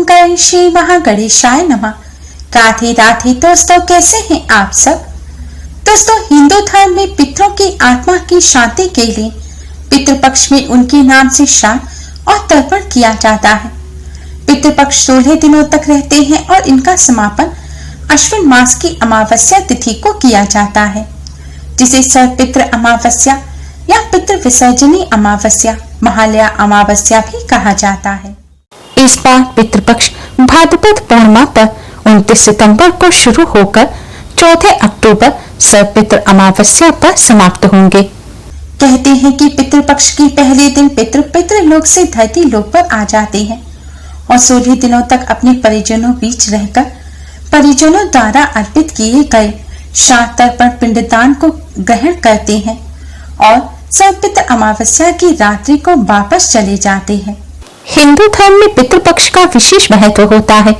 मंगल श्री महागणेशाय नमः। राधे राधे दोस्तों, कैसे हैं आप सब। दोस्तों, हिंदू धर्म में पितरों की आत्मा की शांति के लिए पितृपक्ष में उनके नाम से श्राद्ध और तर्पण किया जाता है। पितृपक्ष 16 दिनों तक रहते हैं और इनका समापन अश्विन मास की अमावस्या तिथि को किया जाता है, जिसे सर्वपितृ अमावस्या या पितृ विसर्जनी अमावस्या, महालया अमावस्या भी कहा जाता है। इस बार पितृपक्ष भाद्रपद पूर्णिमा पर 29 सितंबर को शुरू होकर 14 अक्टूबर सर्वपितृ अमावस्या पर समाप्त होंगे। कहते हैं कि पितृपक्ष के पहले दिन पितृलोक से धरती लोक पर आ जाते हैं और 16 दिनों तक अपने परिजनों बीच रहकर परिजनों द्वारा अर्पित किए गए श्राद्ध तर्पण पिंडदान को ग्रहण करते हैं और सर्वपितृ अमावस्या की रात्रि को वापस चले जाते हैं। हिंदू धर्म में पितृपक्ष का विशेष महत्व होता है,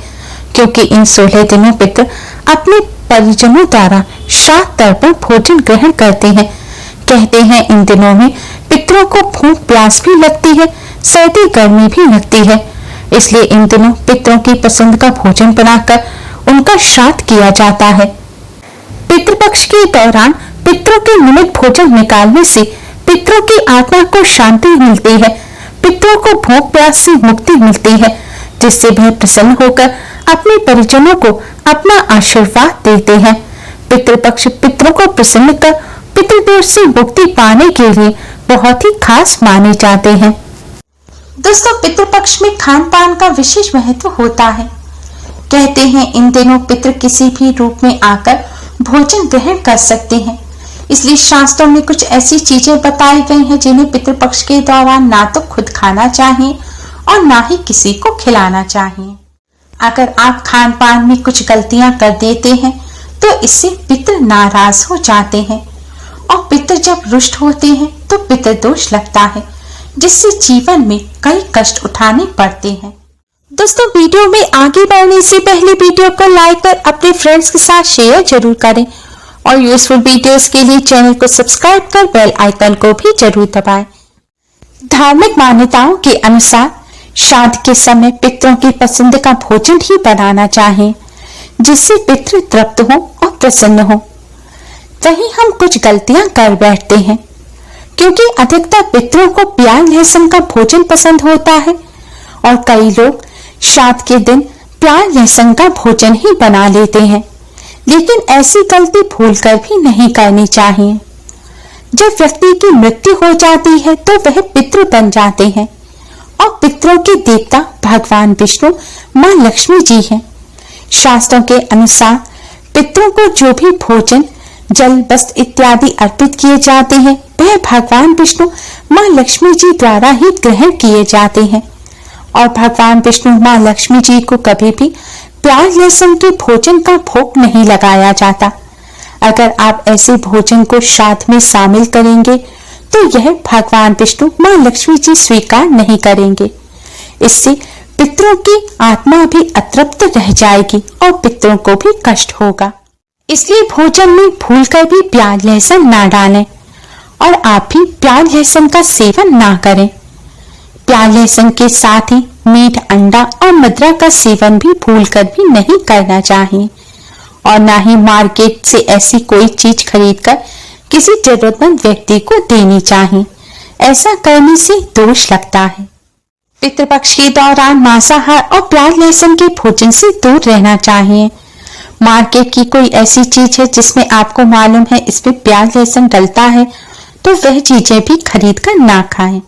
क्योंकि इन 16 दिनों पितृ अपने परिजनों द्वारा श्राद्ध तर्पण भोजन ग्रहण करते हैं। कहते हैं इन दिनों में पितरों को भूख प्यास भी लगती है, सर्दी गर्मी भी लगती है, इसलिए इन दिनों पितरों की पसंद का भोजन बनाकर उनका श्राद्ध किया जाता है। पितृपक्ष के दौरान पितरों के निमित्त भोजन निकालने से पितरों की आत्मा को शांति मिलती है, पितरों को भूख प्यास से मुक्ति मिलती है, जिससे वह प्रसन्न होकर अपने परिजनों को अपना आशीर्वाद देते हैं। पितृपक्ष पितरों को प्रसन्न कर पितृदोष से मुक्ति पाने के लिए बहुत ही खास माने जाते हैं। दोस्तों, पितृपक्ष में खान पान का विशेष महत्व होता है। कहते हैं इन दिनों पितृ किसी भी रूप में आकर भोजन ग्रहण कर सकते हैं, इसलिए शास्त्रों में कुछ ऐसी चीजें बताई गई हैं जिन्हें पितृपक्ष के दौरान ना तो खुद खाना चाहिए और ना ही किसी को खिलाना चाहिए। अगर आप खान पान में कुछ गलतियां कर देते हैं तो इससे पितृ नाराज हो जाते हैं और पितृ जब रुष्ट होते हैं तो पितृदोष लगता है, जिससे जीवन में कई कष्ट उठाने पड़ते हैं। दोस्तों, वीडियो में आगे बढ़ने से पहले वीडियो को लाइक कर अपने फ्रेंड्स के साथ शेयर जरूर करें और यूजफुल वीडियोस के लिए चैनल को सब्सक्राइब कर बेल आइकन को भी जरूर दबाएं। धार्मिक मान्यताओं के अनुसार श्राद्ध के समय पितरों की पसंद का भोजन ही बनाना चाहिए, जिससे पितृ तृप्त हो और प्रसन्न हो। वहीं हम कुछ गलतियां कर बैठते हैं, क्योंकि अधिकतर पितरों को प्याज लहसुन का भोजन पसंद होता है और कई लोग श्राद्ध के दिन प्याज लहसुन का भोजन ही बना लेते हैं, लेकिन ऐसी गलती भूलकर भी नहीं करनी चाहिए। जब व्यक्ति की मृत्यु हो जाती है तो वह पितृ बन जाते हैं और पितरों के देवता भगवान विष्णु, मां लक्ष्मी जी हैं। शास्त्रों के अनुसार पितरों को जो भी भोजन, जल, वस्त्र इत्यादि अर्पित किए जाते हैं वह भगवान विष्णु, मां लक्ष्मी जी द्वारा ही ग्रहण किए जाते हैं और भगवान विष्णु, मां लक्ष्मी जी को कभी भी प्याज लहसुन के भोजन का भोग नहीं लगाया जाता। अगर आप ऐसे भोजन को श्राद्ध में शामिल करेंगे तो यह भगवान विष्णु, मां लक्ष्मी जी स्वीकार नहीं करेंगे। इससे पितरों की आत्मा भी अतृप्त रह जाएगी और पितरों को भी कष्ट होगा। इसलिए भोजन में भूलकर भी प्याज लहसुन ना डालें और आप भी प्याज लहसुन का सेवन ना करें। प्याज लहसुन के साथ ही मीट, अंडा और मदिरा का सेवन भी भूलकर भी नहीं करना चाहिए और ना ही मार्केट से ऐसी कोई चीज खरीदकर किसी जरूरतमंद व्यक्ति को देनी चाहिए। ऐसा करने से दोष लगता है। पितृपक्ष के दौरान मांसाहार और प्याज लहसुन के भोजन से दूर रहना चाहिए। मार्केट की कोई ऐसी चीज है जिसमें आपको मालूम है इसमें प्याज लहसुन डलता है तो वह चीजें भी खरीद कर ना खाएं।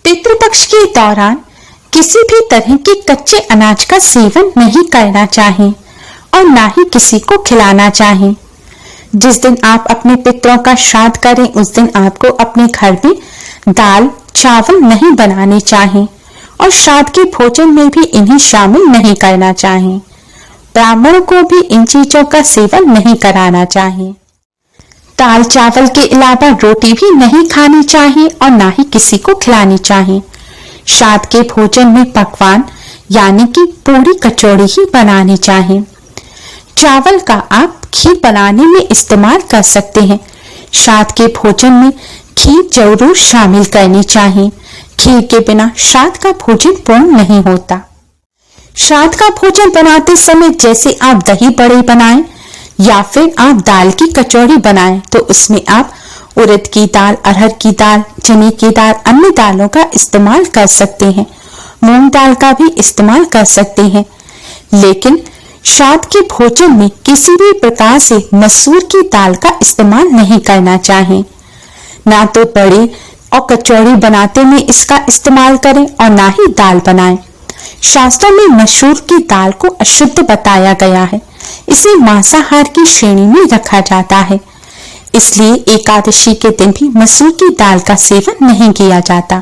पितृपक्ष के दौरान किसी भी तरह के कच्चे अनाज का सेवन नहीं करना चाहिए और ना ही किसी को खिलाना चाहिए। जिस दिन आप अपने पितरों का श्राद्ध करें उस दिन आपको अपने घर में दाल चावल नहीं बनाने चाहिए और श्राद्ध के भोजन में भी इन्हें शामिल नहीं करना चाहिए। ब्राह्मणों को भी इन चीजों का सेवन नहीं कराना चाहिए। दाल चावल के अलावा रोटी भी नहीं खानी चाहिए और ना ही किसी को खिलानी चाहिए। श्राद्ध के भोजन में पकवान यानी कि पूरी कचौड़ी ही बनानी चाहिए। चावल का आप खीर बनाने में इस्तेमाल कर सकते हैं। श्राद्ध के भोजन में खीर जरूर शामिल करनी चाहिए। खीर के बिना श्राद्ध का भोजन पूर्ण नहीं होता। श्राद्ध का भोजन बनाते समय जैसे आप दही बड़े बनाएं या फिर आप दाल की कचौड़ी बनाएं, तो उसमें आप उड़द की दाल, अरहर की दाल, चने की दाल, अन्य दालों का इस्तेमाल कर सकते हैं। मूंग दाल का भी इस्तेमाल कर सकते हैं। लेकिन श्राद्ध के भोजन में किसी भी प्रकार से मसूर की दाल का इस्तेमाल नहीं करना चाहिए। ना तो बड़े और कचौड़ी बनाते में इसका इस्तेमाल करें और ना ही दाल बनाएं। शास्त्रों में मसूर की दाल को अशुद्ध बताया गया है। इसे मांसाहार की श्रेणी में रखा जाता है। इसलिए एकादशी के दिन भी मसूर की दाल का सेवन नहीं किया जाता।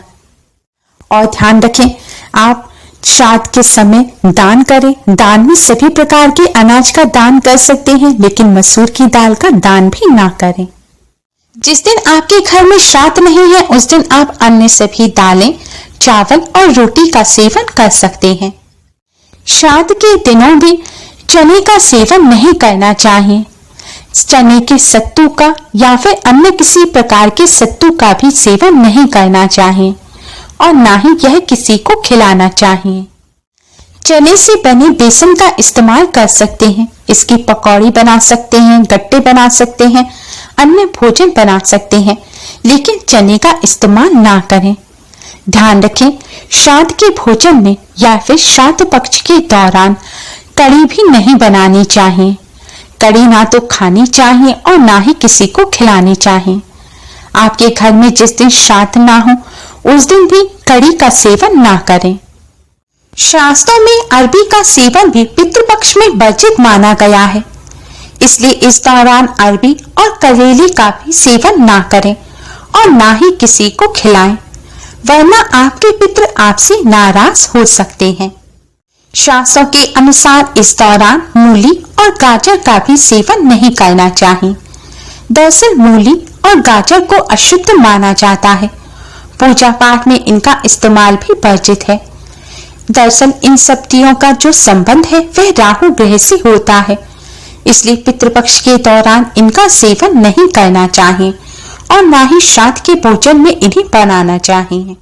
और ध्यान रखें, आप श्राद्ध के समय दान करें। दान में सभी प्रकार के अनाज का दान कर सकते हैं, लेकिन मसूर की दाल का दान भी ना करें। जिस दिन आपके घर में श्राद्ध नहीं है, उस दिन आप अन्य सभी दालें, चावल और रोटी का सेवन कर सकते हैं। श्राद्ध के दिनों भी चने का सेवन नहीं करना चाहिए। चने के सत्तू का या फिर अन्य किसी प्रकार के सत्तू का भी सेवन नहीं करना चाहिए और ना ही यह किसी को खिलाना चाहिए। चने से बने बेसन का इस्तेमाल कर सकते हैं। इसकी पकौड़ी बना सकते हैं, गट्टे बना सकते हैं, अन्य भोजन बना सकते हैं, लेकिन चने का इस्तेमाल ना करें। ध्यान रखें, श्राद्ध के भोजन में या फिर श्राद्ध पक्ष के दौरान कड़ी भी नहीं बनानी चाहिए। कड़ी ना तो खानी चाहिए और ना ही किसी को खिलानी चाहिए। आपके घर में जिस दिन श्राद्ध ना हो, उस दिन भी कड़ी का सेवन ना करें। शास्त्रों में अरबी का सेवन भी पितृपक्ष में वर्जित माना गया है। इसलिए इस दौरान अरबी और करेले का भी सेवन ना करें और ना ही किसी को खिलाएं, वरना आपके पितृ आपसे नाराज हो सकते हैं। शास्त्रों के अनुसार इस दौरान मूली और गाजर का भी सेवन नहीं करना चाहिए। दरअसल मूली और गाजर को अशुद्ध माना जाता है। पूजा पाठ में इनका इस्तेमाल भी वर्जित है। दरअसल इन सब्जियों का जो संबंध है वह राहु ग्रह से होता है। इसलिए पितृपक्ष के दौरान इनका सेवन नहीं करना चाहिए और ना ही श्राद्ध के भोजन में इन्हें बनाना चाहिए।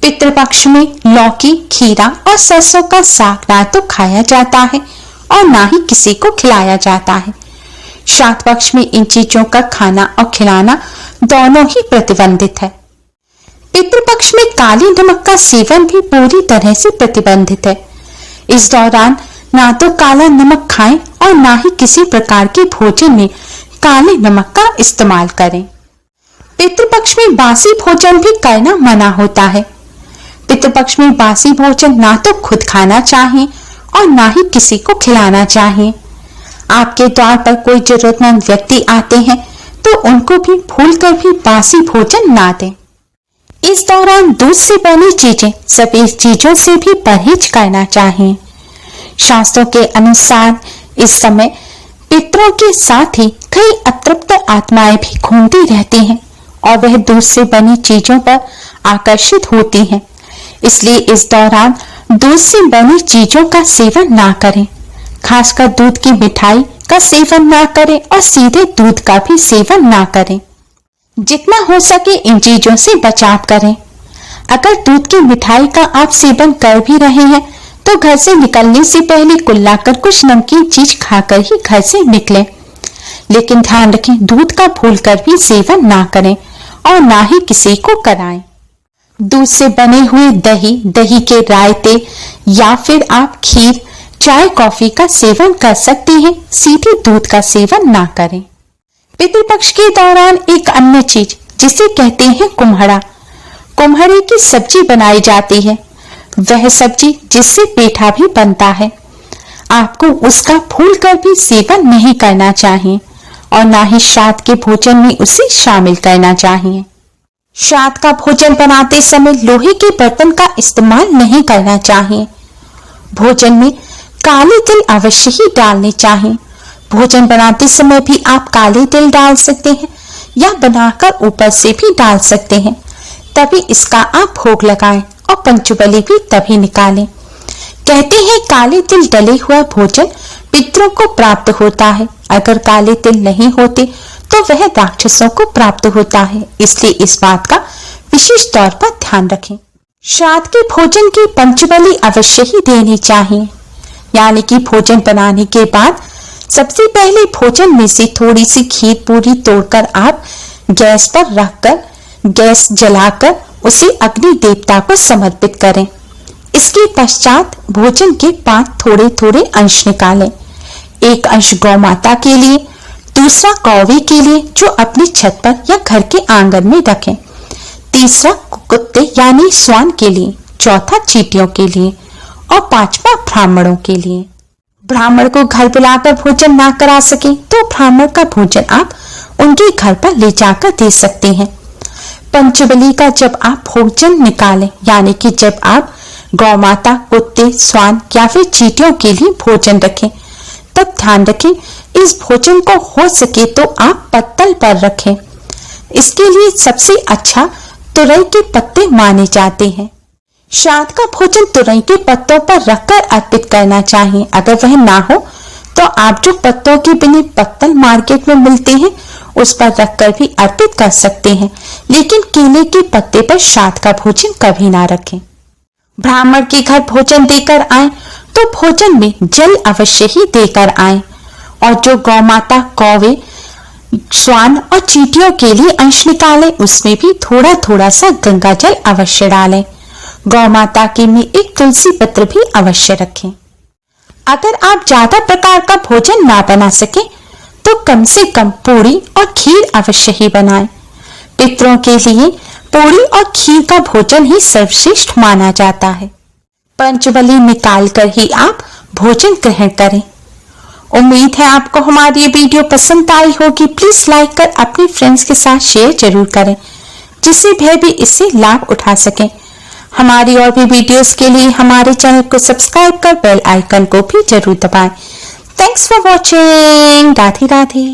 पितृपक्ष में लौकी, खीरा और सरसों का साग ना तो खाया जाता है और ना ही किसी को खिलाया जाता है। श्राद्ध पक्ष में इन चीजों का खाना और खिलाना दोनों ही प्रतिबंधित है। पितृपक्ष में काली नमक का सेवन भी पूरी तरह से प्रतिबंधित है। इस दौरान ना तो काला नमक खाएं और ना ही किसी प्रकार के भोजन में काले नमक का इस्तेमाल करें। पितृपक्ष में बासी भोजन भी करना मना होता है। पितृपक्ष में बासी भोजन ना तो खुद खाना चाहिए और ना ही किसी को खिलाना चाहिए। आपके द्वार पर कोई जरूरतमंद व्यक्ति आते हैं तो उनको भी भूलकर भी बासी भोजन ना दें। इस दौरान दूध से बनी चीजें, सभी चीजों से भी परहेज करना चाहिए। शास्त्रों के अनुसार इस समय पितरों के साथ ही कई अतृप्त आत्माएं भी घूमती रहती हैं और वह दूध से बनी चीजों पर आकर्षित होती हैं। इसलिए इस दौरान दूध से बनी चीजों का सेवन ना करें। खासकर दूध की मिठाई का सेवन ना करें और सीधे दूध का भी सेवन ना करें। जितना हो सके इन चीजों से बचाव करें। अगर दूध की मिठाई का आप सेवन कर भी रहे हैं तो घर से निकलने से पहले कुल्ला कर कुछ नमकीन चीज खाकर ही घर से निकलें। लेकिन ध्यान रखें, दूध का भूलकर भी सेवन ना करें और ना ही किसी को कराएं। दूध से बने हुए दही, दही के रायते या फिर आप खीर, चाय, कॉफी का सेवन कर सकते हैं। सीधे दूध का सेवन ना करें। पितृपक्ष के दौरान एक अन्य चीज जिसे कहते हैं कुम्हड़ा, कुम्हड़े की सब्जी बनाई जाती है। वह सब्जी जिससे पेठा भी बनता है। आपको उसका भूलकर भी सेवन नहीं करना चाहिए और ना ही श्राद्ध के भोजन में उसे शामिल करना चाहिए। श्राद्ध का भोजन बनाते समय लोहे के बर्तन का इस्तेमाल नहीं करना चाहिए। भोजन में काले तिल अवश्य ही डालने चाहिए। भोजन बनाते समय भी आप काले तिल डाल सकते हैं या बनाकर ऊपर से भी डाल सकते हैं। तभी इसका आप भोग लगाएं और पंचबली भी तभी निकालें। कहते हैं काले तिल डले हुआ भोजन पितरों को प्राप्त होता है। अगर काले तिल नहीं होते तो वह राक्षसों को प्राप्त होता है। इसलिए इस बात का विशेष तौर पर ध्यान रखें। श्राद्ध के भोजन की पंचबली अवश्य ही देनी चाहिए। यानी कि भोजन बनाने के बाद सबसे पहले भोजन में से थोड़ी सी खीर पूरी तोड़कर आप गैस पर रखकर गैस जलाकर उसे अग्नि देवता को समर्पित करें। इसके पश्चात भोजन के 5 थोड़े थोड़े अंश निकालें। एक अंश गौ माता के लिए, दूसरा कौवे के लिए जो अपनी छत पर या घर के आंगन में रखें, तीसरा कुत्ते यानी स्वान के लिए, चौथा चींटियों के लिए और 5वां ब्राह्मणों के लिए। ब्राह्मण को घर बुलाकर भोजन ना करा सके तो ब्राह्मण का भोजन आप उनके घर पर ले जाकर दे सकते हैं। पंचबली का जब आप भोजन निकालें, यानी कि जब आप गौ माता, कुत्ते, स्वान या फिर चींटियों के लिए भोजन रखें, तब ध्यान रखें इस भोजन को हो सके तो आप पत्तल पर रखें। इसके लिए सबसे अच्छा तुरई के पत्ते माने जाते हैं। श्राद्ध का भोजन तुरई के पत्तों पर रखकर अर्पित करना चाहिए। अगर वह ना हो तो आप जो पत्तों के बने पत्तल मार्केट में मिलते हैं उस पर रखकर भी अर्पित कर सकते हैं, लेकिन केले के पत्ते पर श्राद्ध का भोजन कभी ना रखें। ब्राह्मण के घर भोजन देकर आए तो भोजन में जल अवश्य ही देकर आए और जो गौ माता, कौवे, स्वान और चींटियों के लिए अंश निकाले उसमें भी थोड़ा थोड़ा सा गंगा जल अवश्य डालें। गौ माता के में एक तुलसी पत्र भी अवश्य रखें। अगर आप ज्यादा प्रकार का भोजन ना बना सके तो कम से कम पूरी और खीर अवश्य ही बनाएं। पितरों के लिए पूरी और खीर का भोजन ही सर्वश्रेष्ठ माना जाता है। पंचबली निकाल कर ही आप भोजन ग्रहण करें। उम्मीद है आपको हमारी ये वीडियो पसंद आई होगी। प्लीज लाइक कर अपने फ्रेंड्स के साथ शेयर जरूर करें, जिससे वह भी इससे लाभ उठा सकें। हमारी और भी वीडियोस के लिए हमारे चैनल को सब्सक्राइब कर बेल आइकन को भी जरूर दबाएं। Thanks for watching. Radhe Radhe.